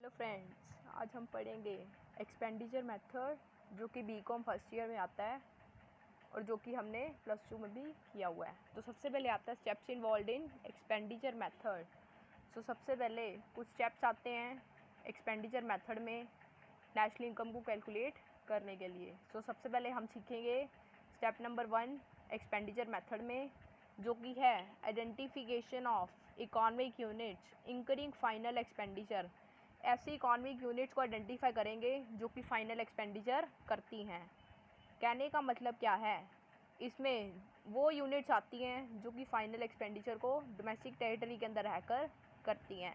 Hello friends, आज हम पढ़ेंगे एक्सपेंडिचर मेथड जो कि बीकॉम फर्स्ट ईयर में आता है और जो कि हमने +2 में भी किया हुआ है। तो सबसे पहले आता है steps involve in expenditure method. So सबसे पहले कुछ स्टेप्स आते हैं एक्सपेंडिचर मेथड में नेशनल इनकम को कैलकुलेट करने के लिए। सो सबसे पहले हम सीखेंगे स्टेप नंबर 1 एक्सपेंडिचर मेथड में, जो कि है identification of economic units incurring final expenditure. ऐसी इकोनॉमिक यूनिट्स को आइडेंटिफाई करेंगे जो कि फाइनल एक्सपेंडिचर करती हैं। कहने का मतलब क्या है, इसमें वो यूनिट्स आती हैं जो कि फाइनल एक्सपेंडिचर को डोमेस्टिक टेरिटरी के अंदर रहकर करती हैं,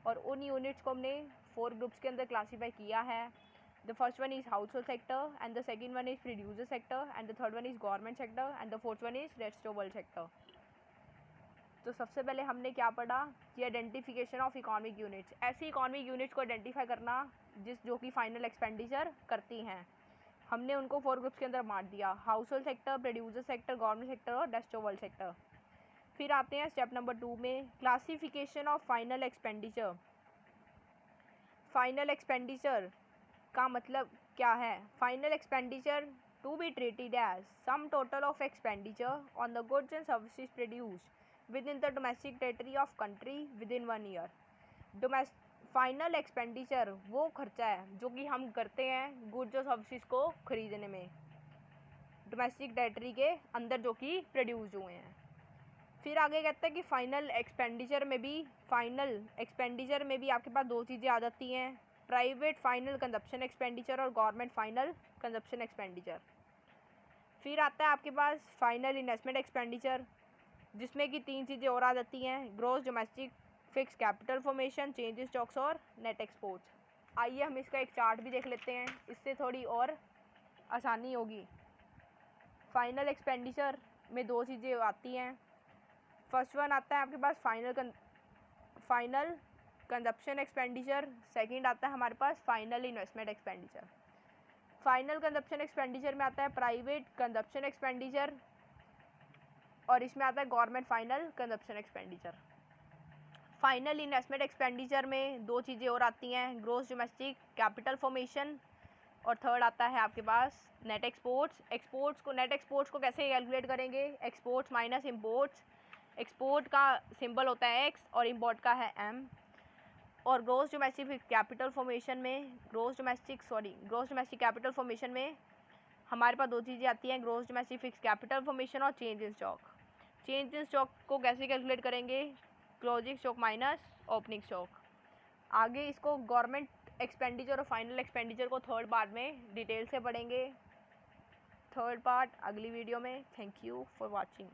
और उन यूनिट्स को हमने 4 ग्रुप्स के अंदर क्लासीफाई किया है। The first one is house hold sector, and the second one is producer sector, and the third one is government sector, and the fourth one is rest of world sector. तो सबसे पहले हमने क्या पढ़ा कि identification of economic units, ऐसी economic units को identify करना जो कि फाइनल एक्सपेंडिचर करती हैं। हमने उनको 4 ग्रुप्स के अंदर बांट दिया, household sector, producer sector, government sector और रेस्ट ऑफ वर्ल्ड सेक्टर। फिर आते हैं स्टेप नंबर 2 में, classification of final expenditure. Final expenditure का मतलब क्या है? Final expenditure to be treated as sum total of expenditure on the goods and services produced within the domestic territory of country within 1 year। Final expenditure वो खर्चा है जो कि हम करते हैं गुड्स और सर्विसेज को खरीदने में डोमेस्टिक टेरिटरी के अंदर जो कि प्रोड्यूस हुए हैं। फिर आगे कहते हैं कि फाइनल एक्सपेंडिचर में भी आपके पास 2 चीज़ें आ जाती हैं, प्राइवेट फाइनल कंजप्शन एक्सपेंडिचर और गवर्नमेंट फाइनल कंजप्शन एक्सपेंडिचर। फिर आता है आपके पास फाइनल इन्वेस्टमेंट एक्सपेंडिचर, जिसमें कि 3 चीज़ें और आ जाती हैं, gross domestic fix capital formation, change in stocks और नेट एक्सपोर्ट्स। आइए हम इसका एक चार्ट भी देख लेते हैं, इससे थोड़ी और आसानी होगी। फाइनल एक्सपेंडिचर में 2 चीज़ें आती हैं। फर्स्ट वन आता है आपके पास फाइनल कंजप्शन एक्सपेंडिचर, सेकंड आता है हमारे पास final investment expenditure. Final consumption expenditure में आता है प्राइवेट कंजप्शन एक्सपेंडिचर और इसमें आता है government final consumption expenditure. Final investment expenditure में 2 चीज़ें और आती हैं, ग्रोस डोमेस्टिक कैपिटल फॉर्मेशन और थर्ड आता है आपके पास नेट एक्सपोर्ट्स। नेट एक्सपोर्ट्स को कैसे कैलकुलेट करेंगे? Exports minus imports. एक्सपोर्ट का सिंबल होता है एक्स और इम्पोर्ट का है एम। और ग्रोस डोमेस्टिक कैपिटल फॉर्मेशन में हमारे पास 2 चीज़ें आती हैं, gross domestic fix capital formation और change in stock. Change in stock को कैसे कैलकुलेट करेंगे? Closing stock minus opening stock. आगे इसको गवर्नमेंट एक्सपेंडिचर और फाइनल एक्सपेंडिचर को थर्ड पार्ट में डिटेल से पढ़ेंगे। थर्ड पार्ट अगली वीडियो में। Thank you for watching.